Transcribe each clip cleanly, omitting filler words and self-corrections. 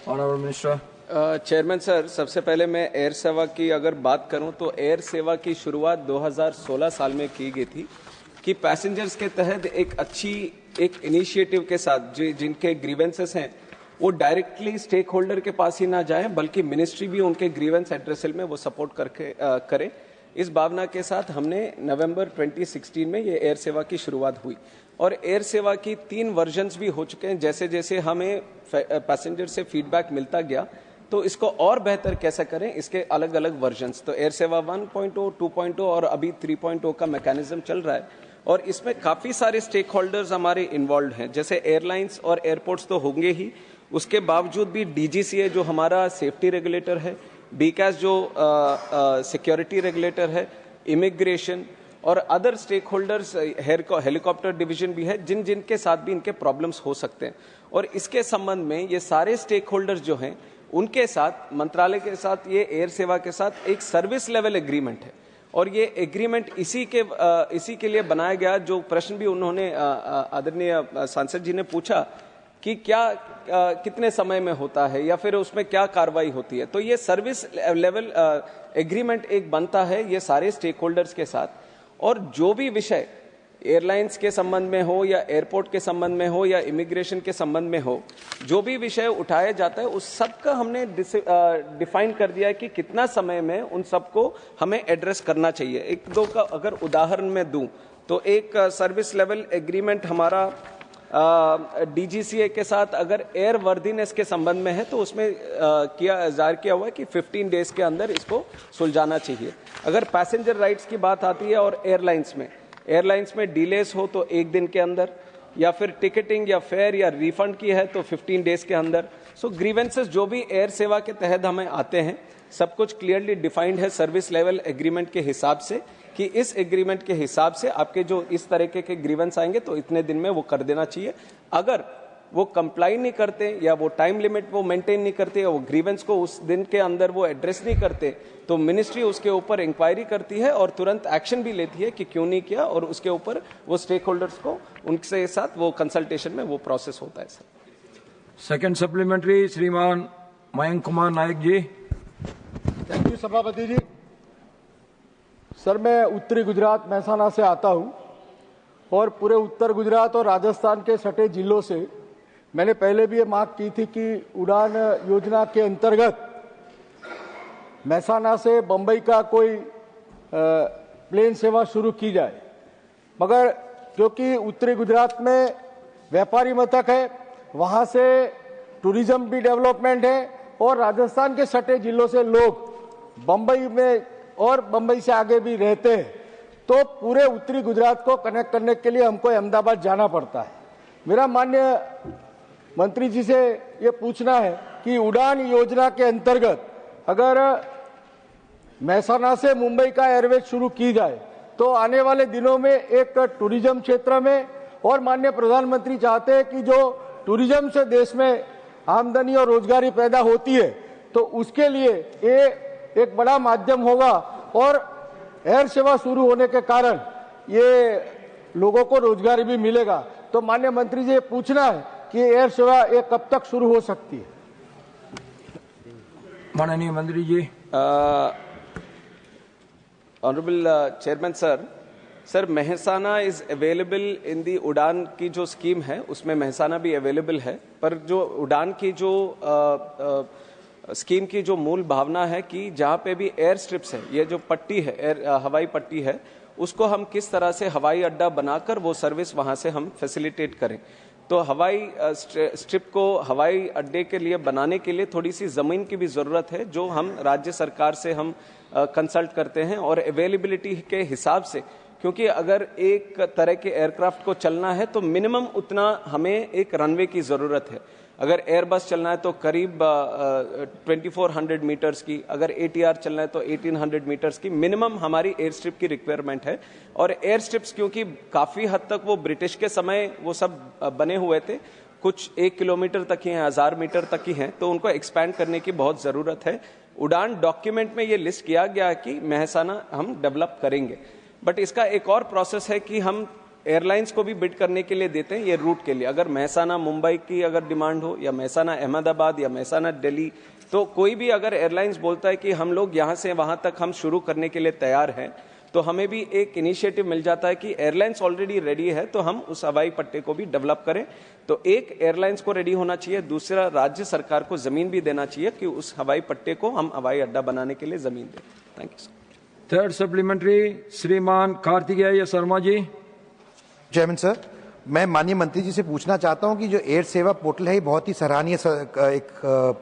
Honourable minister. Chairman sir, सबसे पहले मैं एयर सेवा की अगर बात करूं तो एयर सेवा की शुरुआत 2016 साल में की गई थी कि पैसेंजर्स के तहत एक इनिशिएटिव के साथ जिनके ग्रीवेंसेस हैं वो डायरेक्टली स्टेक होल्डर के पास ही ना जाए, बल्कि मिनिस्ट्री भी उनके ग्रीवेंस एड्रेसल में वो सपोर्ट करके करे। इस भावना के साथ हमने नवंबर 2016 में ये एयर सेवा की शुरुआत हुई और एयर सेवा की 3 वर्जन्स भी हो चुके हैं। जैसे जैसे हमें पैसेंजर से फीडबैक मिलता गया तो इसको और बेहतर कैसे करें, इसके अलग अलग वर्जन्स, तो एयर सेवा 1.0, 2.0 और अभी 3.0 का मैकेनिज्म चल रहा है और इसमें काफी सारे स्टेक होल्डर्स हमारे इन्वॉल्व हैं। जैसे एयरलाइंस और एयरपोर्ट्स तो होंगे ही, उसके बावजूद भी DGCA जो हमारा सेफ्टी रेगुलेटर है, BCAS जो सिक्योरिटी रेगुलेटर है, इमिग्रेशन और other stakeholders, helicopter division भी है, जिनके साथ भी इनके प्रॉब्लम्स हो सकते हैं। और इसके संबंध में ये सारे स्टेक होल्डर्स जो हैं उनके साथ, मंत्रालय के साथ, ये एयर सेवा के साथ एक सर्विस लेवल एग्रीमेंट है और ये एग्रीमेंट इसी के लिए बनाया गया। जो प्रश्न भी उन्होंने आदरणीय सांसद जी ने पूछा कि कितने समय में होता है या फिर उसमें क्या कार्रवाई होती है, तो ये सर्विस लेवल एग्रीमेंट एक बनता है ये सारे स्टेक होल्डर्स के साथ। और जो भी विषय एयरलाइंस के संबंध में हो या एयरपोर्ट के संबंध में हो या इमिग्रेशन के संबंध में हो, जो भी विषय उठाया जाता है उस सब का हमने डिफाइन कर दिया है कि कितना समय में उन सबको हमें एड्रेस करना चाहिए। एक दो का अगर उदाहरण मैं दूं तो एक सर्विस लेवल एग्रीमेंट हमारा DGCA के साथ अगर एयर वर्दीनेस के संबंध में है तो उसमें जाहिर किया हुआ है कि 15 डेज के अंदर इसको सुलझाना चाहिए। अगर पैसेंजर राइट्स की बात आती है और एयरलाइंस में डिलेस हो तो 1 दिन के अंदर, या फिर टिकटिंग या फेयर या रिफंड की है तो 15 डेज के अंदर। सो ग्रीवेंसेस जो भी एयर सेवा के तहत हमें आते हैं सब कुछ क्लियरली डिफाइंड है सर्विस लेवल एग्रीमेंट के हिसाब से कि इस एग्रीमेंट के हिसाब से आपके जो इस तरीके के ग्रीवेंस आएंगे तो इतने दिन में वो कर देना चाहिए। अगर वो कंप्लाई नहीं करते या वो टाइम लिमिट वो मेंटेन नहीं करते या वो ग्रीवेंस को उस दिन के अंदर वो एड्रेस नहीं करते तो मिनिस्ट्री उसके ऊपर इंक्वायरी करती है और तुरंत एक्शन भी लेती है कि क्यों नहीं किया, और उसके ऊपर वो स्टेक होल्डर्स को उनके साथ वो कंसल्टेशन में वो प्रोसेस होता है। सर सेकंड सप्लीमेंट्री श्रीमान मयंक कुमार नायक जी। थैंक यू सभापति जी। सर, मैं उत्तरी गुजरात मेहसाना से आता हूं और पूरे उत्तर गुजरात और राजस्थान के सटे जिलों से मैंने पहले भी ये मांग की थी कि उड़ान योजना के अंतर्गत मेहसाना से बंबई का कोई प्लेन सेवा शुरू की जाए, मगर क्योंकि उत्तरी गुजरात में व्यापारी मथक है, वहां से टूरिज्म भी डेवलपमेंट है और राजस्थान के सटे जिलों से लोग बंबई में और बंबई से आगे भी रहते हैं, तो पूरे उत्तरी गुजरात को कनेक्ट करने के लिए हमको अहमदाबाद जाना पड़ता है। मेरा माननीय मंत्री जी से ये पूछना है कि उड़ान योजना के अंतर्गत अगर मेहसाना से मुंबई का एयरवेज शुरू की जाए तो आने वाले दिनों में एक टूरिज्म क्षेत्र में, और माननीय प्रधानमंत्री चाहते हैं कि जो टूरिज्म से देश में आमदनी और रोजगारी पैदा होती है तो उसके लिए ये एक बड़ा माध्यम होगा और एयर सेवा शुरू होने के कारण ये लोगों को रोजगार भी मिलेगा। तो माननीय मंत्री जी ये पूछना है कि एयर सेवा ये कब तक शुरू हो सकती है? माननीय मंत्री ji. Honourable chairman sir, Mehsana is available in the Udan की जो स्कीम है उसमें मेहसाना भी अवेलेबल है, पर जो उड़ान की जो स्कीम की जो मूल भावना है कि जहां पे भी एयर स्ट्रिप्स है, ये जो पट्टी है हवाई पट्टी है, उसको हम किस तरह से हवाई अड्डा बनाकर वो सर्विस वहां से हम फैसिलिटेट करें। तो हवाई स्ट्रिप को हवाई अड्डे के लिए बनाने के लिए थोड़ी सी जमीन की भी जरूरत है, जो हम राज्य सरकार से हम कंसल्ट करते हैं और अवेलेबिलिटी के हिसाब से, क्योंकि अगर एक तरह के एयरक्राफ्ट को चलना है तो मिनिमम उतना हमें एक रनवे की जरूरत है। अगर एयरबस चलना है तो करीब 2400 मीटर्स की, अगर ATR चलना है तो 1800 मीटर्स की मिनिमम हमारी एयर स्ट्रिप की रिक्वायरमेंट है। और एयर स्ट्रिप्स क्योंकि काफी हद तक वो ब्रिटिश के समय वो सब बने हुए थे, कुछ 1 किलोमीटर तक ही हैं, 1000 मीटर तक ही हैं, तो उनको एक्सपैंड करने की बहुत जरूरत है। उड़ान डॉक्यूमेंट में ये लिस्ट किया गया कि मेहसाना हम डेवलप करेंगे, बट इसका एक और प्रोसेस है कि हम एयरलाइंस को भी बिड करने के लिए देते हैं ये रूट के लिए। अगर महसाना मुंबई की अगर डिमांड हो या महसाना अहमदाबाद या महसाना दिल्ली, तो कोई भी अगर एयरलाइंस बोलता है कि हम लोग यहाँ से वहाँ तक हम शुरू करने के लिए तैयार हैं, तो हमें भी एक इनिशिएटिव मिल जाता है कि एयरलाइंस ऑलरेडी रेडी है तो हम उस हवाई पट्टे को भी डेवलप करें। तो एक एयरलाइंस को रेडी होना चाहिए, दूसरा राज्य सरकार को जमीन भी देना चाहिए कि उस हवाई पट्टे को हम हवाई अड्डा बनाने के लिए जमीन दें। Thank you sir. Third supplementary श्रीमान कार्तिकेय शर्मा जी। चेयरमैन सर, मैं माननीय मंत्री जी से पूछना चाहता हूं कि जो एयर सेवा पोर्टल है ये बहुत ही सराहनीय एक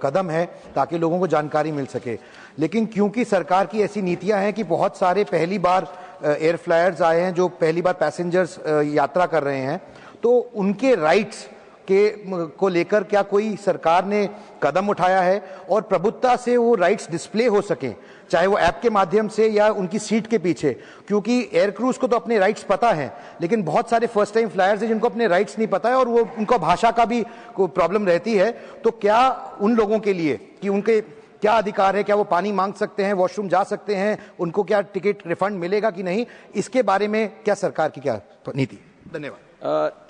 कदम है ताकि लोगों को जानकारी मिल सके, लेकिन क्योंकि सरकार की ऐसी नीतियां हैं कि बहुत सारे पहली बार एयर फ्लायर्स आए हैं जो पहली बार पैसेंजर्स यात्रा कर रहे हैं, तो उनके राइट्स को लेकर क्या कोई सरकार ने कदम उठाया है और प्रभुत्ता से वो राइट्स डिस्प्ले हो सकें, चाहे वो ऐप के माध्यम से या उनकी सीट के पीछे? क्योंकि एयर क्रूज को तो अपने राइट्स पता है, लेकिन बहुत सारे फर्स्ट टाइम फ्लायर्स हैं जिनको अपने राइट्स नहीं पता है और वो उनको भाषा का भी प्रॉब्लम रहती है। तो क्या उन लोगों के लिए कि उनके क्या अधिकार है, क्या वो पानी मांग सकते हैं, वॉशरूम जा सकते हैं, उनको क्या टिकट रिफंड मिलेगा कि नहीं, इसके बारे में क्या सरकार की क्या नीति? धन्यवाद।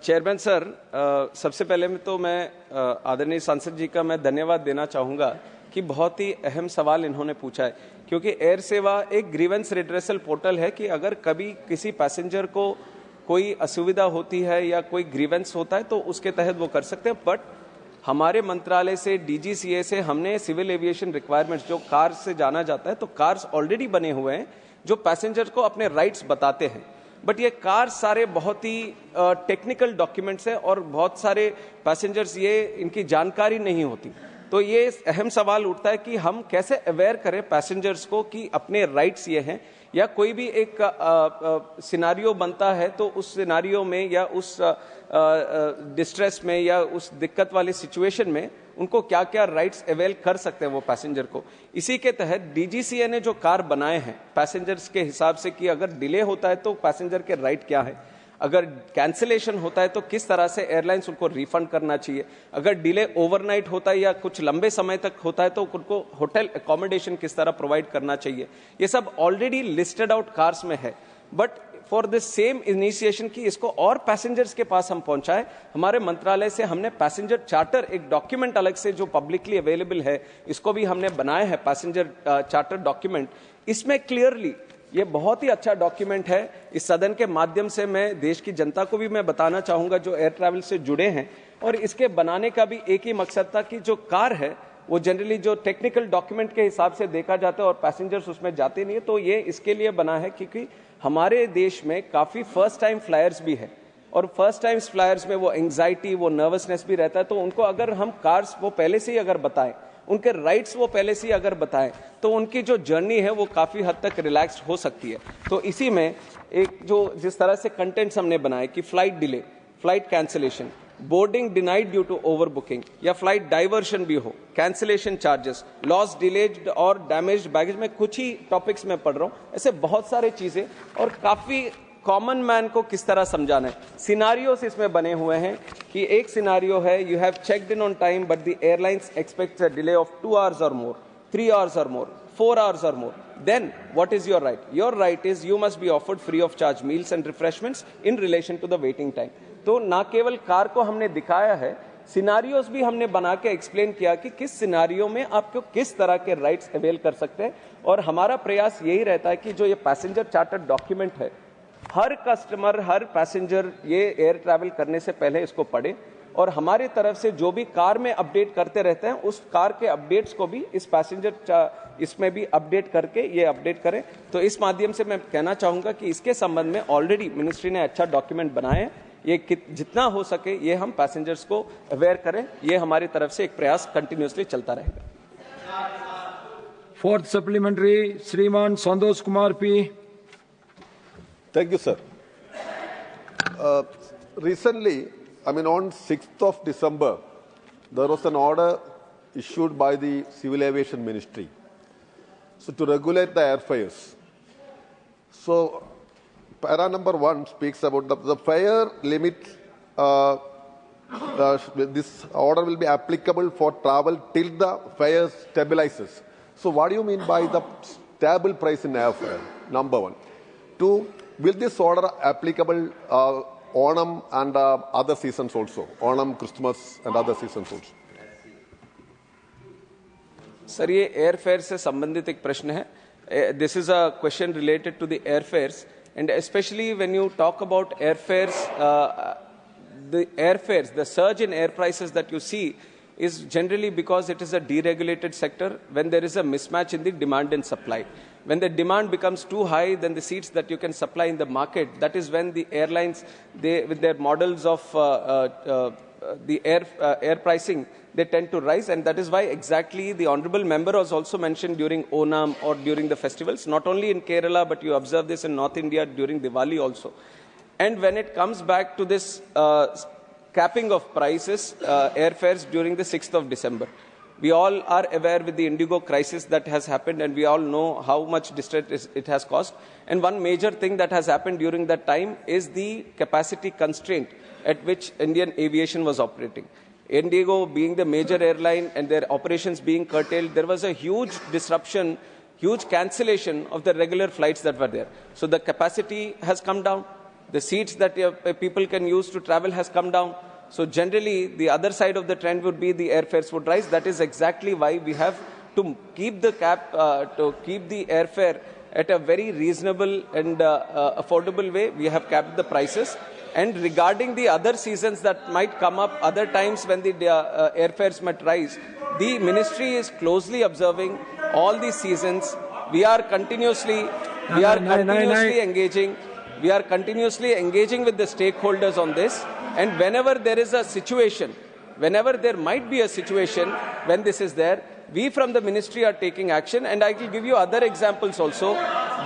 चेयरमैन सर, सबसे पहले में तो मैं आदरणीय सांसद जी का मैं धन्यवाद देना चाहूँगा कि बहुत ही अहम सवाल इन्होंने पूछा है, क्योंकि एयर सेवा एक ग्रीवेंस रिड्रेसल पोर्टल है कि अगर कभी किसी पैसेंजर को कोई असुविधा होती है या कोई ग्रीवेंस होता है तो उसके तहत वो कर सकते हैं। बट हमारे मंत्रालय से DGCA से हमने सिविल एविएशन रिक्वायरमेंट्स जो कार से जाना जाता है, तो कार्स ऑलरेडी बने हुए हैं जो पैसेंजर को अपने राइट्स बताते हैं। बट ये कार सारे बहुत ही टेक्निकल डॉक्यूमेंट्स हैं और बहुत सारे पैसेंजर्स ये इनकी जानकारी नहीं होती। तो ये अहम सवाल उठता है कि हम कैसे अवेयर करें पैसेंजर्स को कि अपने राइट्स ये हैं, या कोई भी एक सिनारियो बनता है तो उस सिनारियो में या उस डिस्ट्रेस में या उस दिक्कत वाली सिचुएशन में उनको क्या क्या राइट्स अवेल कर सकते हैं वो पैसेंजर को। इसी के तहत DGCA ने जो कार बनाए हैं पैसेंजर्स के हिसाब से कि अगर डिले होता है तो पैसेंजर के राइट क्या है, अगर कैंसिलेशन होता है तो किस तरह से एयरलाइंस उनको रिफंड करना चाहिए, अगर डिले ओवरनाइट होता है या कुछ लंबे समय तक होता है तो उनको होटल अकोमोडेशन किस तरह प्रोवाइड करना चाहिए, ये सब ऑलरेडी लिस्टेड आउट कार्स में है। But for this same initiation की इसको और पैसेंजर्स के पास हम पहुंचाए, हमारे मंत्रालय से हमने पैसेंजर चार्टर एक डॉक्यूमेंट अलग से जो पब्लिकली अवेलेबल है, इसको भी हमने बनाया है पैसेंजर चार्टर डॉक्यूमेंट। इसमें क्लियरली ये बहुत ही अच्छा डॉक्यूमेंट है। इस सदन के माध्यम से मैं देश की जनता को भी मैं बताना चाहूंगा जो एयर ट्रैवल से जुड़े हैं, और इसके बनाने का भी एक ही मकसद था कि जो कार है वो जनरली जो टेक्निकल डॉक्यूमेंट के हिसाब से देखा जाता है और पैसेंजर्स उसमें जाते नहीं है, तो ये इसके लिए बना है क्योंकि हमारे देश में काफी फर्स्ट टाइम फ्लायर्स भी है और फर्स्ट टाइम फ्लायर्स में वो एंग्जाइटी वो नर्वसनेस भी रहता है। तो उनको अगर हम कार्स वो पहले से ही अगर बताएं, उनके राइट्स वो पहले से ही अगर बताएं, तो उनकी जो जर्नी है वो काफी हद तक रिलैक्स्ड हो सकती है। तो इसी में एक जो जिस तरह से कंटेंट्स हमने बनाए कि flight delay, flight cancellation, boarding denied due to overbooking या फ्लाइट डाइवर्शन भी हो, कैंसिलेशन चार्जेस, लॉस डिलेड और डैमेज्ड बैगेज, में कुछ ही टॉपिक्स में पढ़ रहा हूं, ऐसे बहुत सारे चीजें और काफी कॉमन मैन को किस तरह समझाना है। सिनारियोस इसमें बने हुए हैं कि एक सिनारियो है, you have checked in on time but the airlines aspects a delay of 2 hours और मोर, 3 hours और मोर, 4 hours और मोर, then what is your right? Your right is you must be offered free of charge meals and refreshments in relation to the waiting time। तो ना केवल car को हमने दिखाया है, सिनारियोस भी हमने बना के एक्सप्लेन किया कि किस सिनारियो में आपको किस तरह के राइट्स अवेल कर सकते हैं। और हमारा प्रयास यही रहता है कि जो ये पैसेंजर चार्टर डॉक्यूमेंट है, हर कस्टमर हर पैसेंजर ये एयर ट्रैवल करने से पहले इसको पढ़े और हमारी तरफ से जो भी कार में अपडेट करते रहते हैं उस कार के अपडेट्स को भी इस पैसेंजर इसमें भी अपडेट करके ये अपडेट करें। तो इस माध्यम से मैं कहना चाहूंगा कि इसके संबंध में ऑलरेडी मिनिस्ट्री ने अच्छा डॉक्यूमेंट बनाए हैं, ये जितना हो सके ये हम पैसेंजर्स को अवेयर करें, ये हमारी तरफ से एक प्रयास कंटिन्यूसली चलता रहेगा। फोर्थ सप्लीमेंट्री श्रीमान Santosh Kumar P. Thank you, sir. Recently, I mean on 6th of December, there was an order issued by the Civil Aviation Ministry to regulate the airfares. So, para number 1 speaks about the fare limit. This order will be applicable for travel till the fare stabilizes. So, what do you mean by the stable price in airfare? Number 1. 2. Will this order applicable Onam and other seasons also. Onam, Christmas and other seasons also. Sir ये airfare से संबंधित एक प्रश्न है. This is a question related to the airfares and specially when you talk about airfares, the surge in air prices that you see is generally because it is a deregulated sector when there is a mismatch in the demand and supply. When the demand becomes too high, then the seats that you can supply in the market, that is when the airlines, with their models of the air pricing, they tend to rise, and that is why exactly the honorable member was also mentioned during Onam or during the festivals, not only in Kerala, but you observe this in North India during Diwali also. And when it comes back to this capping of prices, airfares during the 6th of December, we all are aware with the Indigo crisis that has happened, and we all know how much distress it has caused. And one major thing that has happened during that time is the capacity constraint at which Indian aviation was operating. Indigo being the major airline and their operations being curtailed, there was a huge disruption, huge cancellation of the regular flights that were there. So the capacity has come down. The seats that people can use to travel has come down. So generally, the other side of the trend would be the airfares would rise. That is exactly why we have to keep the cap, to keep the airfare at a very reasonable and affordable way. We have capped the prices. And regarding the other seasons that might come up, other times when the airfares might rise, the ministry is closely observing all these seasons. We are continuously engaging. We are continuously engaging with the stakeholders on this. And whenever there is a situation, whenever there might be a situation when this is there, we from the ministry are taking action. And I will give you other examples also.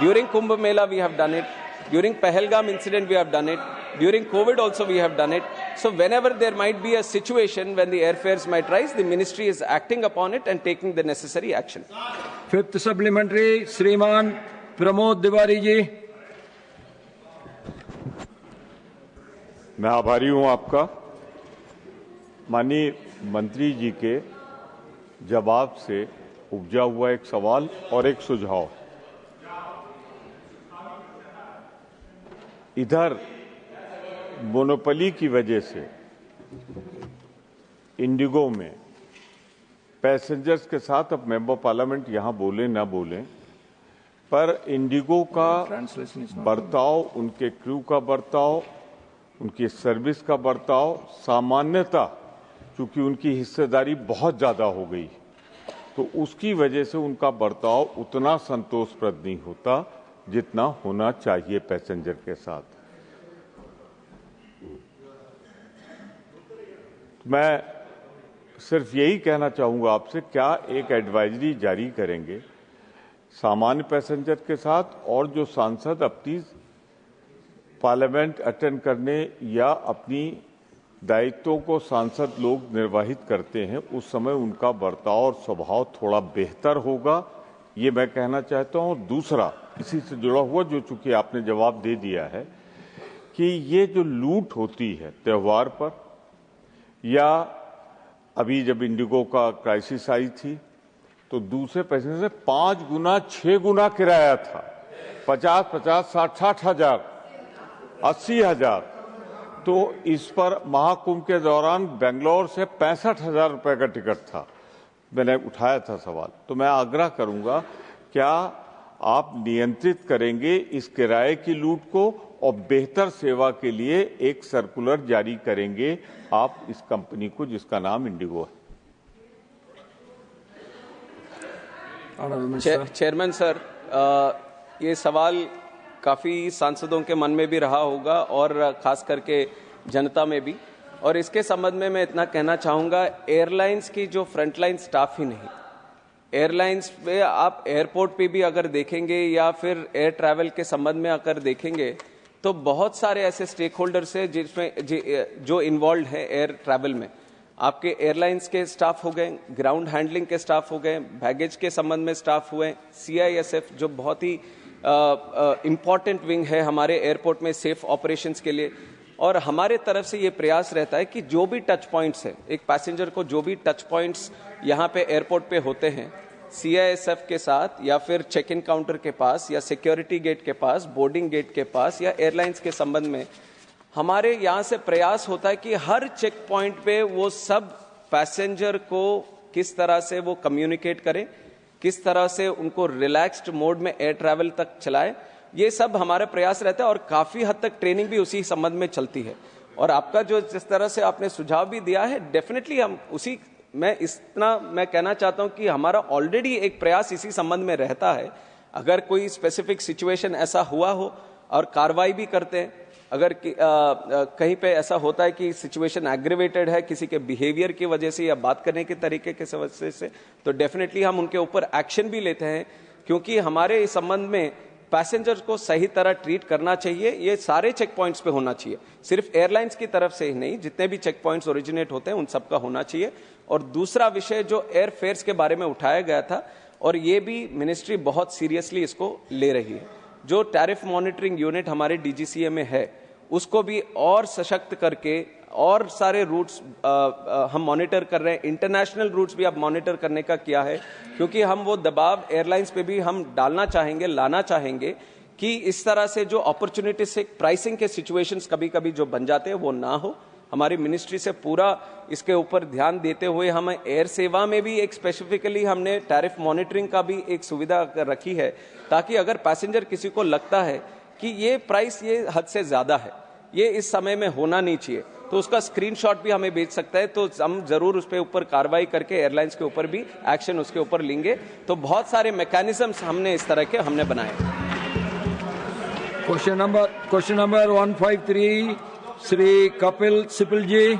During Kumbh Mela, we have done it. During Pahalgam incident, we have done it. During COVID also, we have done it. So whenever there might be a situation when the airfares might rise, the ministry is acting upon it and taking the necessary action. Fifth supplementary, Shriman Pramod Tiwari ji. मैं आभारी हूं आपका. माननीय मंत्री जी के जवाब से उपजा हुआ एक सवाल और एक सुझाव. इधर मोनोपोली की वजह से इंडिगो में पैसेंजर्स के साथ, अब मेंबर पार्लियामेंट यहां बोले ना बोले, पर इंडिगो का बर्ताव, उनके क्रू का बर्ताव, उनकी सर्विस का बर्ताव सामान्यता, चूंकि उनकी हिस्सेदारी बहुत ज्यादा हो गई, तो उसकी वजह से उनका बर्ताव उतना संतोषप्रद नहीं होता जितना होना चाहिए पैसेंजर के साथ. मैं सिर्फ यही कहना चाहूंगा आपसे, क्या एक एडवाइजरी जारी करेंगे सामान्य पैसेंजर के साथ, और जो सांसद अपनी पार्लियामेंट अटेंड करने या अपनी दायित्वों को सांसद लोग निर्वाहित करते हैं, उस समय उनका बर्ताव और स्वभाव थोड़ा बेहतर होगा, ये मैं कहना चाहता हूं. दूसरा, इसी से जुड़ा हुआ, जो चूंकि आपने जवाब दे दिया है, कि ये जो लूट होती है त्योहार पर, या अभी जब इंडिगो का क्राइसिस आई थी तो दूसरे पैसेंजर से 5 गुना 6 गुना किराया था. 50-50, 60-60 हजार, 80 हजार. तो इस पर महाकुंभ के दौरान बेंगलोर से 65,000 रुपए का टिकट था. मैंने उठाया था सवाल. तो मैं आग्रह करूंगा, क्या आप नियंत्रित करेंगे इस किराए की लूट को और बेहतर सेवा के लिए एक सर्कुलर जारी करेंगे आप इस कंपनी को जिसका नाम इंडिगो है? चेयरमैन सर, ये सवाल काफी सांसदों के मन में भी रहा होगा और खास करके जनता में भी. और इसके संबंध में मैं इतना कहना चाहूंगा, एयरलाइंस की जो फ्रंटलाइन स्टाफ ही नहीं, एयरलाइंस पे आप एयरपोर्ट पे भी अगर देखेंगे या फिर एयर ट्रैवल के संबंध में अगर देखेंगे, तो बहुत सारे ऐसे स्टेक होल्डर्स हैं जिसमें जो इन्वॉल्व है एयर ट्रैवल में. आपके एयरलाइंस के स्टाफ हो गए, ग्राउंड हैंडलिंग के स्टाफ हो गए, बैगेज के संबंध में स्टाफ हुए, CISF जो बहुत ही इम्पॉर्टेंट विंग है हमारे एयरपोर्ट में सेफ ऑपरेशंस के लिए. और हमारे तरफ से ये प्रयास रहता है कि जो भी टच पॉइंट्स है, एक पैसेंजर को जो भी टच पॉइंट्स यहाँ पे एयरपोर्ट पे होते हैं, CISF के साथ या फिर चेक इन काउंटर के पास या सिक्योरिटी गेट के पास, बोर्डिंग गेट के पास या एयरलाइंस के संबंध में, हमारे यहाँ से प्रयास होता है कि हर चेक पॉइंट पे वो सब पैसेंजर को किस तरह से वो कम्युनिकेट करें, किस तरह से उनको रिलैक्स्ड मोड में एयर ट्रैवल तक चलाए, ये सब हमारा प्रयास रहता है और काफी हद तक ट्रेनिंग भी उसी संबंध में चलती है। और आपका जो जिस तरह से आपने सुझाव भी दिया है, डेफिनेटली हम उसी मैं कहना चाहता हूं कि हमारा ऑलरेडी एक प्रयास इसी संबंध में रहता है। अगर कोई स्पेसिफिक सिचुएशन ऐसा हुआ हो और कार्रवाई भी करते हैं, अगर कहीं पे ऐसा होता है कि सिचुएशन एग्रीवेटेड है किसी के बिहेवियर की वजह से या बात करने के तरीके के वजह से, तो डेफिनेटली हम उनके ऊपर एक्शन भी लेते हैं, क्योंकि हमारे इस संबंध में पैसेंजर्स को सही तरह ट्रीट करना चाहिए। ये सारे चेक पॉइंट्स पे होना चाहिए, सिर्फ एयरलाइंस की तरफ से ही नहीं, जितने भी चेक पॉइंट्स ओरिजिनेट होते हैं उन सबका होना चाहिए। और दूसरा विषय जो एयर फेयर्स के बारे में उठाया गया था, और ये भी मिनिस्ट्री बहुत सीरियसली इसको ले रही है। जो टैरिफ मॉनिटरिंग यूनिट हमारे डीजीसीए में है, उसको भी और सशक्त करके और सारे रूट्स हम मॉनिटर कर रहे हैं। इंटरनेशनल रूट्स भी अब मॉनिटर करने का किया है, क्योंकि हम वो दबाव एयरलाइंस पे भी हम डालना चाहेंगे, लाना चाहेंगे कि इस तरह से जो अपॉर्चुनिटी से प्राइसिंग के सिचुएशंस कभी कभी जो बन जाते हैं वो ना हो। हमारी मिनिस्ट्री से पूरा इसके ऊपर ध्यान देते हुए हम एयर सेवा में भी एक स्पेसिफिकली हमने टैरिफ मॉनिटरिंग का भी एक सुविधा रखी है, ताकि अगर पैसेंजर किसी को लगता है कि ये प्राइस ये हद से ज्यादा है, ये इस समय में होना नहीं चाहिए, तो उसका स्क्रीनशॉट भी हमें भेज सकता है, तो हम जरूर उस पे ऊपर कार्रवाई करके एयरलाइंस के ऊपर भी एक्शन उसके ऊपर लेंगे। तो बहुत सारे मैकेनिज्म्स हमने इस तरह के हमने बनाए। क्वेश्चन नंबर 153 श्री कपिल सिब्बल जी।